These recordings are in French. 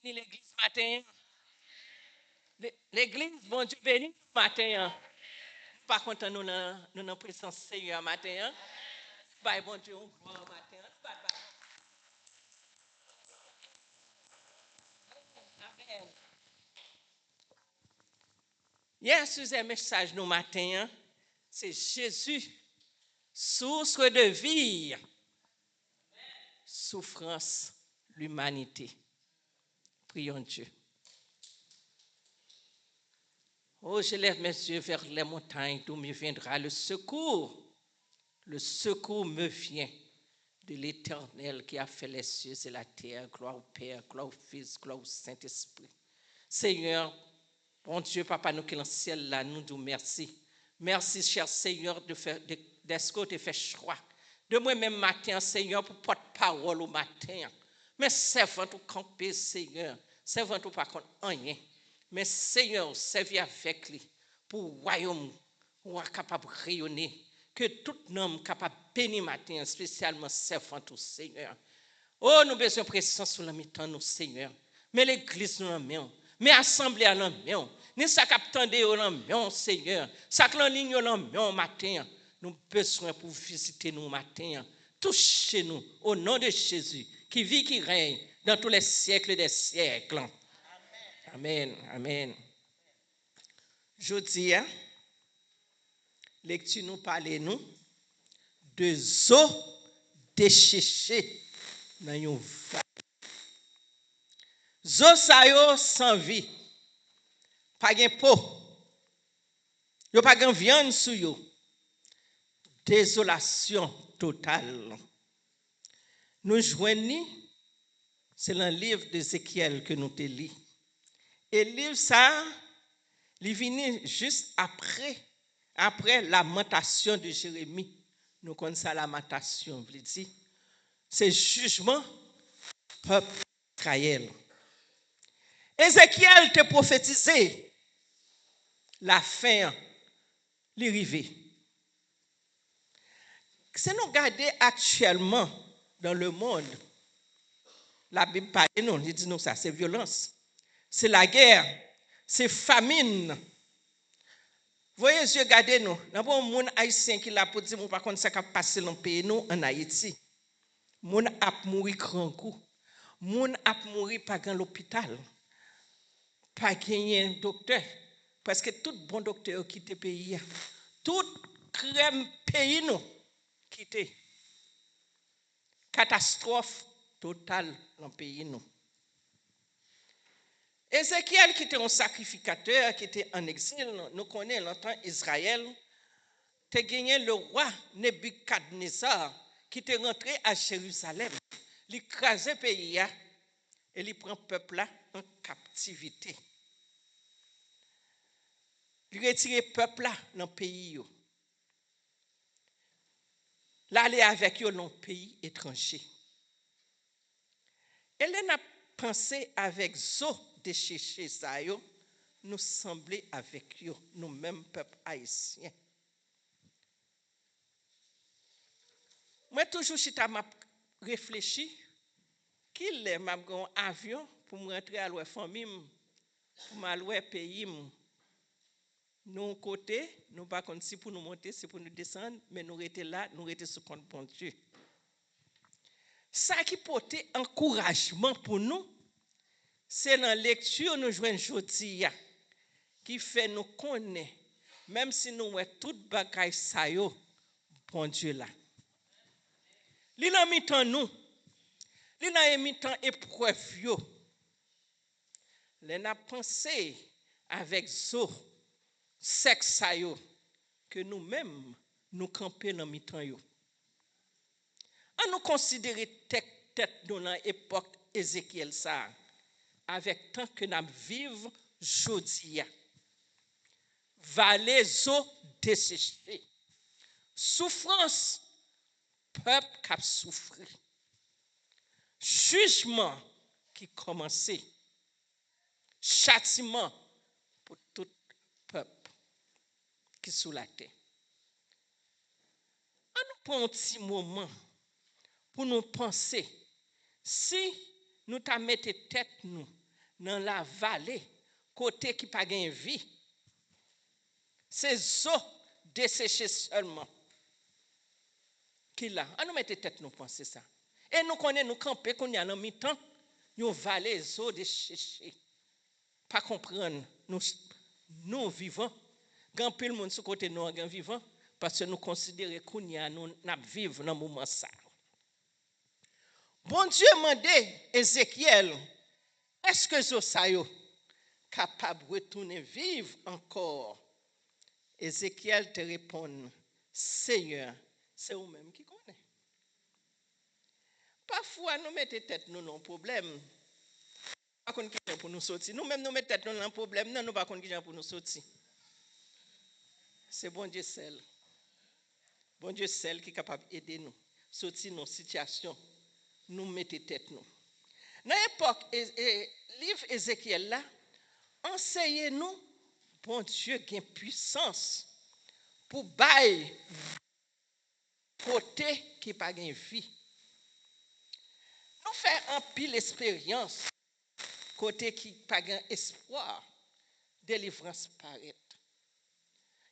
béni l'église matin. L'église, bon Dieu béni matin. Par contre, nous avons présence Seigneur matin. Bye, bon Dieu, bon matin. Amen. Hier, sur un message nous matin, c'est Jésus, source de vie, souffrance, l'humanité. Prions Dieu. Oh, je lève mes yeux vers les montagnes d'où me viendra le secours. Le secours me vient de l'Éternel qui a fait les cieux et la terre. Gloire au Père, gloire au Fils, gloire au Saint-Esprit. Seigneur, bon Dieu, Papa, nous qui sommes dans le ciel, là, nous disons merci. Merci, cher Seigneur, d'est-ce que tu fait choix. De moi-même matin, Seigneur, pour porte-parole au matin. Mais servant tout camper, Seigneur. Servant tout pas contre rien. Mais Seigneur, servi avec lui pour le royaume, ou capable de rayonner. Que tout homme capable de bénir matin, spécialement servant tout Seigneur. Oh, nous besoin de présence sur la mi-temps, nous, Seigneur. Mais l'église, nous l'en mais l'assemblée, nous l'en ni ça captande, nous l'en Seigneur. Ça que l'en ligne, nous l'en matin. Nous besoin pour visiter nous matin. Touchez-nous au nom de Jésus, qui vit, qui règne dans tous les siècles des siècles. Amen. Amen. Je dis, lecture nous parler nous de eaux desséchées dans une vague. Eaux ça yo sans vie. Pas de peau. Yo pas de viande sur yo. Désolation totale. Nous joignons, c'est dans le livre d'Ézéchiel que nous te lis. Et le livre ça, il vient juste après la lamentation de Jérémie. Nous connaissons la lamentation, veut dire, c'est jugement peuple Israël. Ézéchiel te prophétisé la fin, l'arrivée. Si nous regardons actuellement dans le monde, la Bible parle nous, il dit nous ça, c'est violence, c'est la guerre, c'est famine. Voyez, Dieu, regardez nous. Nous avons un monde haïtien qui l'a pour dire, par contre, ça qui a passé dans le pays nous en Haïti. Moun a mouru grand coup. Moun a mouru pas dans l'hôpital. Pas gagné docteur. Parce que tout bon docteur quitté pays. Tout crème pays nous quitté. Catastrophe totale dans le pays nous. Ézéchiel qui était un sacrificateur, qui était en exil, nous connaissons longtemps Israël, te gagné le roi Nebuchadnezzar qui était rentré à Jérusalem. Il écrasait le pays et il prend le peuple là en captivité. Il retire le peuple là dans le pays. L'aller avec eux dans le pays étranger. Et là, nous pensé avec zo de chercher ça, nous sembler avec eux, nous-mêmes, peuple haïtien. Moi, toujours, si tu as réfléchi, qu'il est un avion pour me rentrer à la famille, pour m'aller pays. Nous, côté, nous pas comme si pour nous monter, c'est pour nous descendre, mais nous étions là, nous étions sous compte bon Dieu. Ça qui portait encouragement pour nous, c'est dans la lecture nous jouons aujourd'hui, qui fait nous connaître, même si nous avons toute bagaille ça yo, bon Dieu là. Li nan mitan nous, li nan mitan épreuve yo. Les n'a pensé avec zo sexe ça yo que nous-mêmes nous camper dans mitan yo. On nous considérer tête dans l'époque Ézéchiel ça avec tant que nous vivons jodi. Vallée zo desséchée. Souffrance peuple qui a souffert. Jugement qui commençait. Châtiment pour tout peuple qui est sous la terre. On nous prend un petit moment pour nous penser si nous t'a mettre tête nous dans la vallée, côté qui pas gain vie. C'est eaux desséchées seulement. Qui là? On nous mette tête nous penser ça. Et nous connaissons nous camper qu'on y a dans mi-temps, nous vallée eaux desséchées. Pas comprendre nous vivons. Grand pile monde sur côté nous en vivant parce que nous considérons qu'on y a nous vivre dans moment ça. Bon Dieu demandé Ézéchiel, est-ce que Josaïo capable de retourner vivre encore? Ézéchiel te répond, Seigneur, c'est vous-même qui connaît. Parfois, nous mettons tête nous dans un problème. Pas qu'on qui pour nous sortir. Nous-mêmes, nous mettons tête nous dans un problème. Non, nous pas qu'on qui pour nous sortir. C'est bon Dieu seul. Bon Dieu seul qui est capable d'aider nous. Sortir nos situations. Nous mettons tête nous. Dans l'époque, livre Ézéchiel là, enseignez-nous, bon Dieu qui a puissance pour bailler côté qui pas de vie. Nous faisons un pile expérience côté qui pas espoir, délivrance paraît.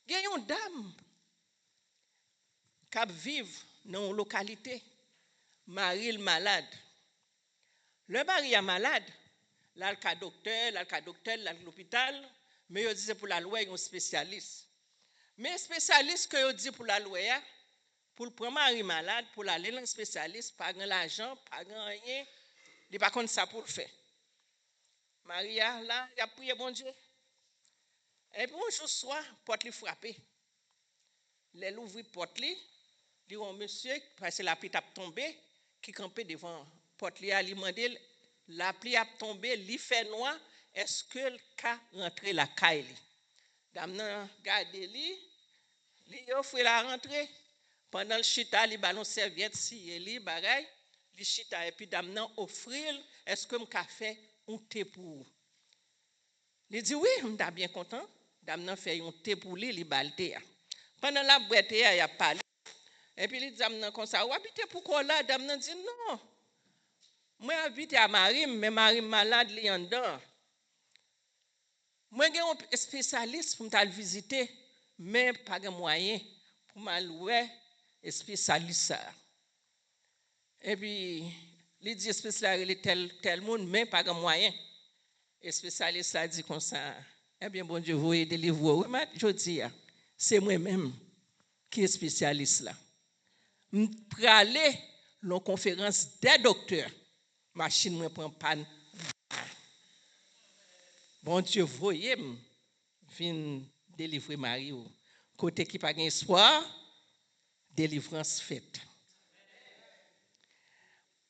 Il y a une dame qui vit dans une localité, Marie le malade. Le mari est malade, là le docteur, là l'hôpital, mais il dit pour la loi un spécialiste. Mais spécialiste que il dit pour la loi, pour le prendre mari malade, pour aller dans un spécialiste, pas grand l'argent, pas grand rien, il pas contre ça pour le faire. Maria là, il a prié bon Dieu. Et puis un jour soir, porte lui frappé. Les ouvri porte lui, dit un monsieur parce que la pluie a tombé, qui campait devant porte lui a demandé la pluie a tombé, il fait noir, est-ce que le cas rentrer la caille? Dame nan garde li offre la rentrée. Pendant le chita, li ballon serviette si li bagay, li chita et puis dame nan offrir, est-ce que m'ka fait un thé pour? Il dit oui, m'ta bien content. Dame nan fait un thé pour li balte. Pendant la boîte il a parlé. Et puis il dit dame nan comme ça, ou habite pourquoi là? Dame nan dit non. Moi habite à Marie, mais Marie malade li en dedans. Moi j'ai un spécialiste pour me visiter, mais pas de moyen pour m'allouer spécialiste ça. Et puis il dit spécialiste tel monde, mais pas de moyen. Et spécialiste ça dit comme ça. Eh bien bon Dieu, vous aidez les voix. Oui, mais je dis, c'est moi-même qui est spécialiste là. Pour aller à la conférence des docteurs, machine me prend panne. Bon Dieu, voyez, vient délivrer Marie. Côté qui pas espoir, délivrance faite.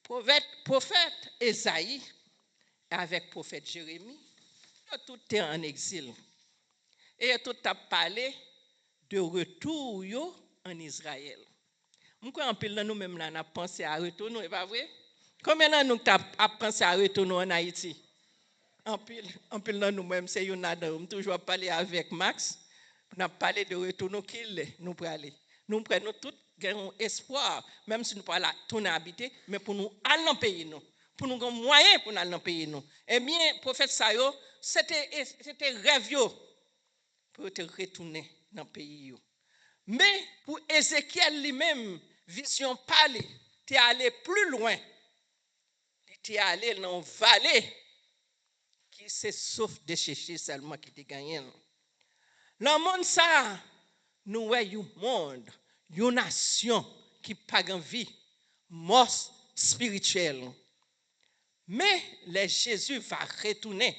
Prophète Esaïe avec prophète Jérémie, tout est en exil. Et tout a parlé de retour en Israël. Nous croyons que nous-mêmes là, on a pensé à retourner, n'est pas vrai? Combien de nous avons pensé à retourner en Haïti? En pile nous-mêmes, c'est une adore. Toujours parler avec Max. On a parlé de retourner qu'il nous aller. Nous prenons tout espoir, même si nous ne pouvons pas tourner habiter, mais pour nous aller dans le pays. Nous. Pour nous avoir moyen pour nous aller dans le pays. Nous. Eh bien, prophète Sayo, c'était rêve pour retourner dans le pays. Mais pour Ézéchiel lui-même, vision parler, tu es allé plus loin. Tu es allé dans la vallée qui se sauf de chercher seulement qui te gagne. Dans le monde ça, nous voyons un monde, une nation qui n'a pas de vie, mort spirituelle. Mais les Jésus va retourner,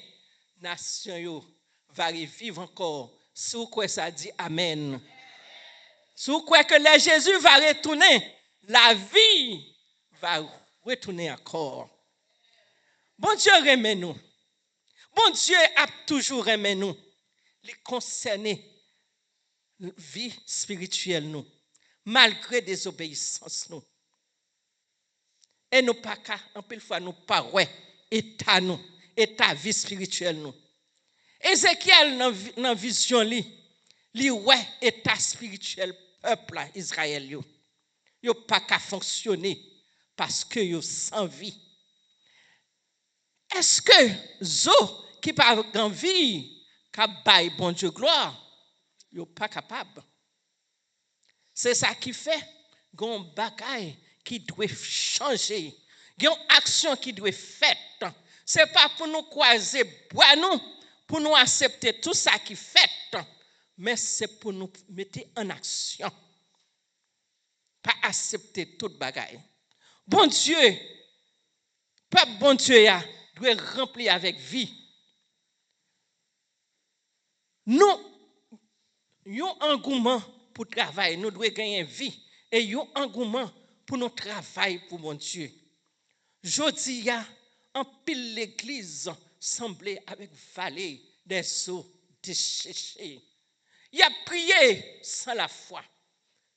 nation va revivre encore. Si vous croyez ça dit Amen. Si vous croyez que le Jésus va retourner, la vie va retourner encore. Bon Dieu remet nous. Bon Dieu a toujours aimé nous. Il concerne la vie spirituelle nous, malgré désobéissance nous. Et nous pas qu'à, en pile fois nous pas ouais état nous, état vie spirituelle nous. Ézéchiel dans vision li ouais état spirituel peuple Israël yo pas qu'à fonctionner parce que yo sans vie. Est-ce que zo qui pas envie qu'a bail bon Dieu gloire, yo pas capable. C'est ça qui fait gon bagaille qui doit changer, gon action qui doit faite. C'est pas pour nous croiser bois nous, pour nous accepter tout ça qui fait, mais c'est pour nous mettre en action. Pas accepter toute bagaille. Bon Dieu, peuple bon Dieu doit remplir avec vie. Nous, yon engouement pour travailler, nous devons gagner vie. Et yon engouement pour nous travailler pour mon Dieu. Jodi ya, en pile l'église semblait avec vallée des eaux desséchées. Il a prié sans la foi.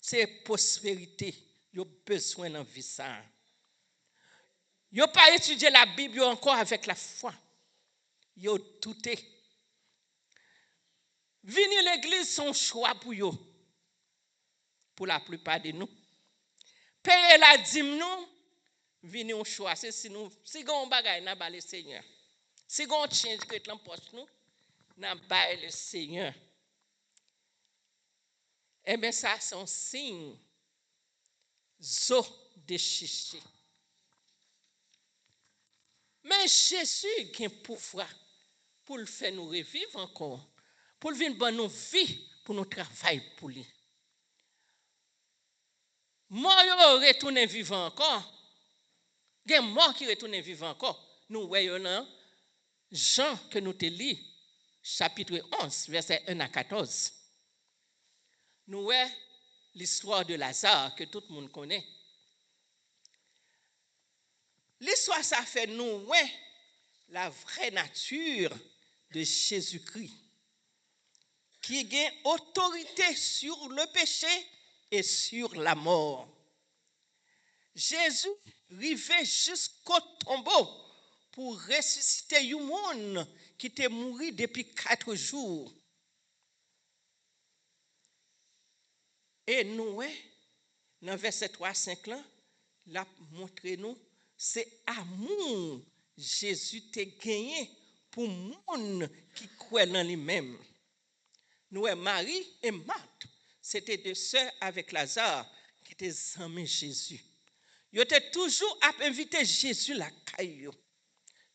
C'est prospérité. Il a besoin d'en vie ça. Il n'a pas étudié la Bible encore avec la foi. Il a douté. Venir l'église, son choix pour eux. Pour la plupart de nous. Payer la dîme, nous, venir un choix. C'est si nous, si on bagaille, n'a pas le Seigneur. Si on change que l'empoche, nous, n'a pas le Seigneur. Eh bien, ça, c'est un signe. Zo de chichi. Mais Jésus a un pouvoir pour le faire nous revivre encore. Pour le venir bonne nous vie, pour nous travailler pour lui. Mort retourne vivant encore. Il y a mort qui retourne vivant encore. Nous voyons Jean que nous te lis, chapitre 11, verset 1 à 14. Nous voyons l'histoire de Lazare que tout le monde connaît. L'histoire, ça fait nous voyons la vraie nature de Jésus-Christ, qui a autorité sur le péché et sur la mort. Jésus arrivait jusqu'au tombeau pour ressusciter un monde qui était mort depuis 4 jours. Et nous, dans verset 3-5 là, l'a montré nous, c'est amour Jésus t'a gagné pour monde qui croit en lui-même. Nous, Marie et Marthe, c'était deux sœurs avec Lazare qui étaient amis Jésus. Ils étaient toujours à inviter Jésus la caillou.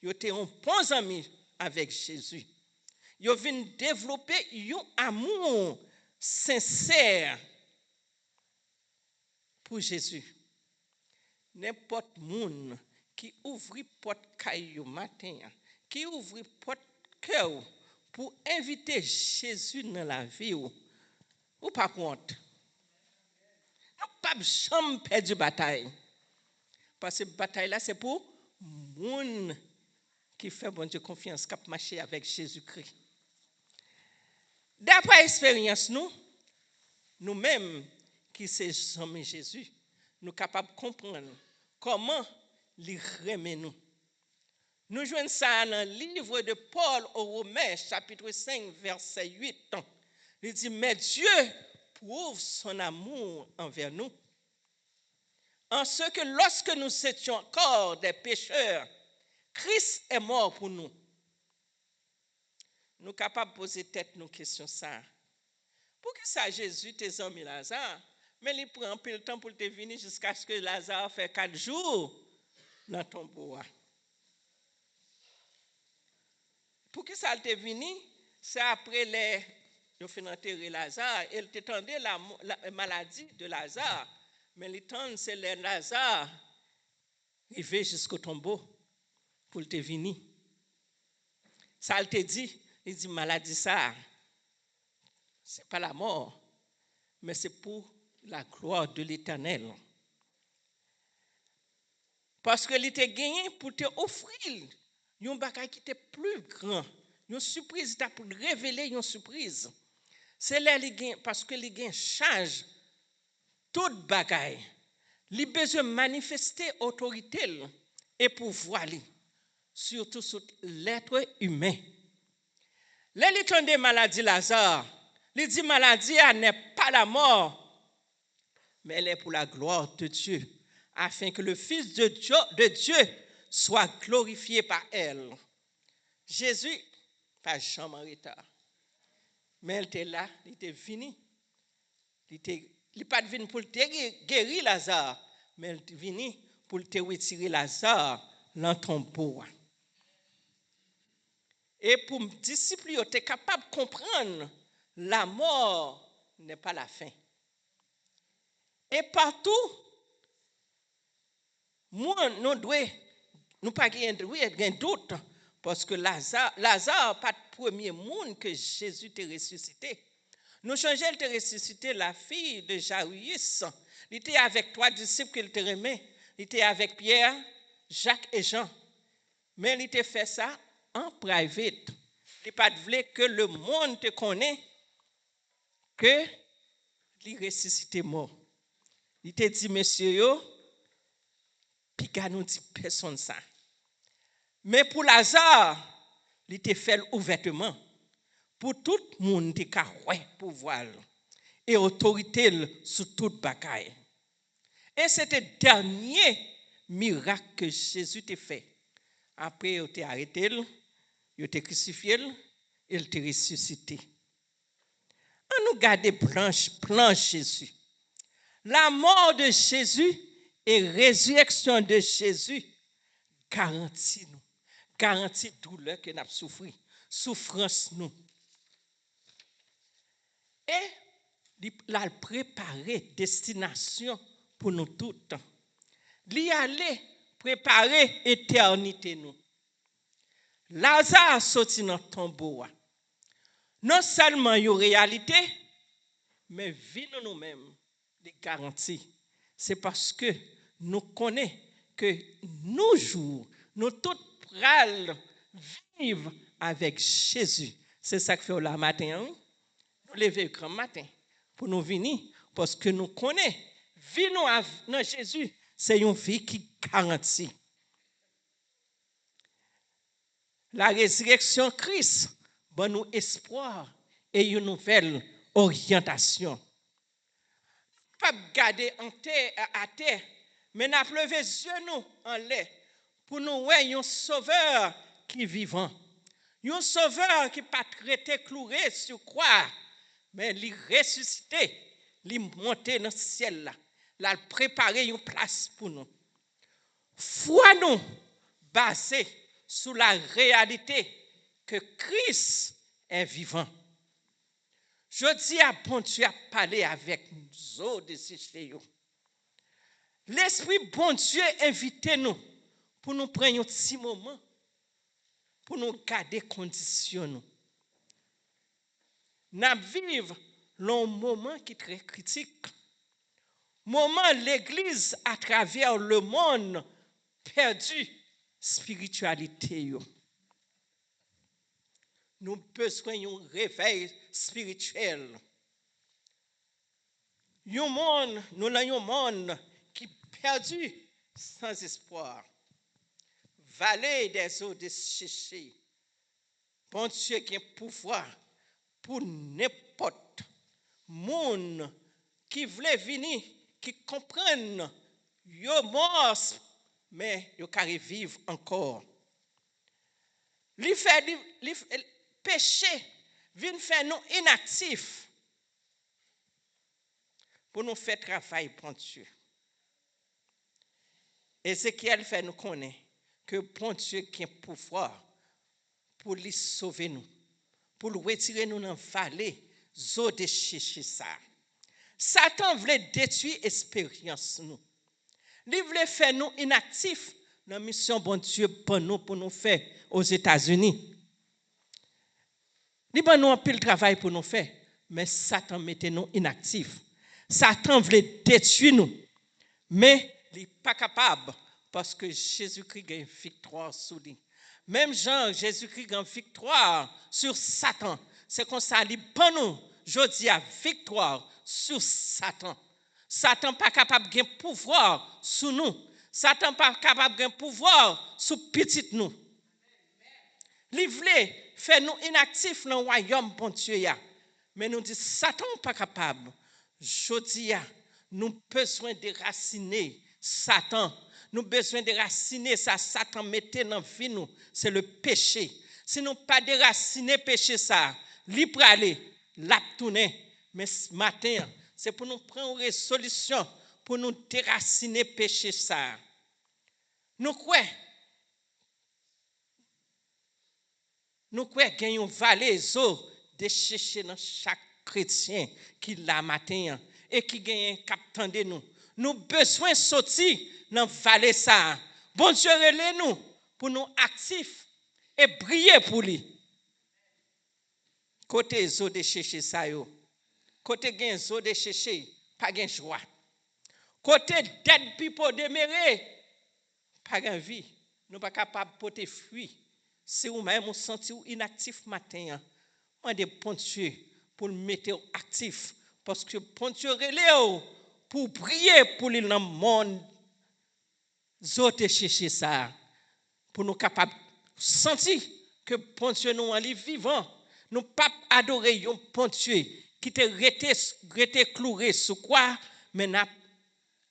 Ils étaient un bon ami avec Jésus. Ils viennent développer un amour sincère pour Jésus. N'importe monde qui ouvre porte caillou matin, qui ouvre porte cœur pour inviter Jésus dans la vie ou pas compte. Nous pas jamais perdre bataille. Parce que la bataille là c'est pour monde qui fait bon Dieu confiance, qui marcher avec Jésus-Christ. D'après l'expérience nous-mêmes qui sommes Jésus, nous sommes capables de comprendre comment il remet nous. Nous jouons ça dans le livre de Paul aux Romains, chapitre 5, verset 8. Il dit, mais Dieu prouve son amour envers nous, en ce que lorsque nous étions encore des pécheurs, Christ est mort pour nous. Nous sommes capables de poser tête nos questions ça. Pour que ça Jésus tes amis Lazare, mais il prend un peu le temps pour te venir jusqu'à ce que Lazare fait 4 jours dans ton bois. Pour que ça te venu, c'est après ils fait enterrer Lazare, il t'étendait la maladie de Lazare, mais l'étendre c'est le Lazare il va jusqu'au tombeau pour te venir. Ça te dit, il dit maladie ça, c'est pas la mort, mais c'est pour la gloire de l'Éternel. Parce que il t'a gagné pour te offrir un bagage qui était plus grand, une surprise, il t'a pour révéler une surprise. C'est là parce que il gagne charge toute bagaille. Il a besoin de manifester autorité et pouvoir surtout sur l'être humain. Là, il entend des maladies Lazare. Il dit maladie n'est pas la mort, mais elle est pour la gloire de Dieu, afin que le Fils de Dieu soit glorifié par elle. Jésus, pas jamais en retard. Mais elle était là, il était fini. Il n'est pas venu pour guérir Lazare, mais il est venu pour te retirer Lazare dans ton tombeau. Et pour mes disciples, tu es capable de comprendre la mort n'est pas la fin. Et partout, moi, nous devons pas gagner doute, parce que Lazare n'est pas le premier monde que Jésus t'a ressuscité. Nous changeons, il t'a ressuscité la fille de Jairus. Il était avec trois disciples qu'il te remet. Il était avec Pierre, Jacques et Jean. Mais il t'a fait ça en private. Il n'a pas voulu que le monde te connaisse que il ressuscité mort. Il t'a dit, monsieur, puis il nous dit personne ça. Mais pour Lazare, il t'a fait ouvertement. Pour tout le monde, il a pouvoir et autorité sur toute bagaille. Et c'était le dernier miracle que Jésus t'a fait. Après, il t'a arrêté, il t'a crucifié, il t'a ressuscité. On nous garde plan Jésus. La mort de Jésus et résurrection de Jésus garantit nous. Garantit douleur que nous avons souffert. Souffrance nous. Et il a préparé destination pour nous toutes. Il allait préparer éternité nous. Lazare sorti dans le tombeau. Non seulement une réalité, mais vie nous-mêmes, les garanties. C'est parce que nous connaissons que nos jours, nous tous pral vivre avec Jésus. C'est ça que fait le matin. Hein? Nous lever le grand matin pour nous venir parce que nous connaissons vie nous dans Jésus, c'est une vie qui garantit. La résurrection Christ donne nous espoir et une nouvelle orientation. Pas garder à terre, mais n'a lever les yeux nous en l'air pour nous voir un sauveur qui est vivant. Un sauveur qui pas traité cloué sur croix, mais il ressuscité, il monté dans le ciel là. Il a préparé une place pour nous. Foi nous basée sur la réalité que Christ est vivant. Je dis à bon Dieu à parler avec nous autres de l'Esprit bon Dieu invite nous pour nous prendre un petit moment, pour nous garder conditions. Nous vivons un moment qui est très critique. Moment l'Église à travers le monde perdu spiritualité. Nous avons besoin d'un réveil spirituel. Nous avons un monde qui est perdu sans espoir. Vallée des eaux desséchées. Bon Dieu qui a pouvoir pour n'importe monde qui voulait venir, qui comprennent, yo mort, mais yo carré vivre encore. Li péché vient faire nous inactifs pour nous faire travail pour Dieu. Ézéchiel fait nous connaître que bon Dieu qui a pouvoir pour lui sauver nous, pour le retirer nous dans la vallée, zo de chercher ça. Satan voulait détruire l'expérience nous. Il voulait faire nous inactifs dans la mission bon Dieu pour nous faire aux États-Unis. Il a nous un pile travail pour nous faire, mais Satan mettait nous inactifs. Satan voulait détruire nous, mais il n'est pas capable parce que Jésus-Christ a une victoire sur lui. Même Jean, Jésus-Christ a une victoire sur Satan. C'est comme ça, il prend nous, je dis, à victoire sur Satan. Satan n'est pas capable de pouvoir sur nous. Satan n'est pas capable de pouvoir sur petit nous. Il voulait faire nous inactifs dans le royaume bon Dieu. Mais nous disons, Satan n'est pas capable. Je dis, nous avons besoin de déraciner Satan. nous avons besoin de déraciner ça. Satan mettait dans la vie, nous, c'est le péché. Si nous pas déraciner péché, ça, libre aller, la tourner. Mais ce matin, c'est pour nous prendre une résolution, pour nous déraciner péché, ça. Nous croyons qu'il y a une vallée de chercher dans chaque chrétien qui l'a matin et qui gagne captant de nous. Nous avons besoin de sortir dans la vallée ça. Bon Dieu, relève-nous pour nous actifs et briller pour lui. Côté zo de chercher ça yo. Côté gain zo de chercher, pas gain joie. Côté dead people demeurer, pas gain vie. Nous pas capable porter fruit. Si vous même vous sentez inactif matin, on de bon Dieu pour le mettre actif parce que bon Dieu relève pour prier pour le monde. Zote chercher ça pour nous capables sentir que bon Dieu nous en vivant. Nous pas adorer un bon Dieu qui te rete cloué sur quoi, mais n'a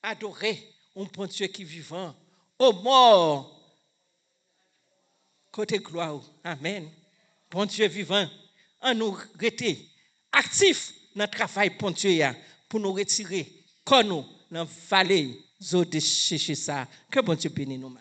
adoré un bon Dieu qui vivant au mort. Côté gloire, amen. Bon Dieu vivant, en nous rester actifs dans le travail bon Dieu pour nous retirer comme nous dans la vallée de chercher ça. Que bon Dieu bénisse nous.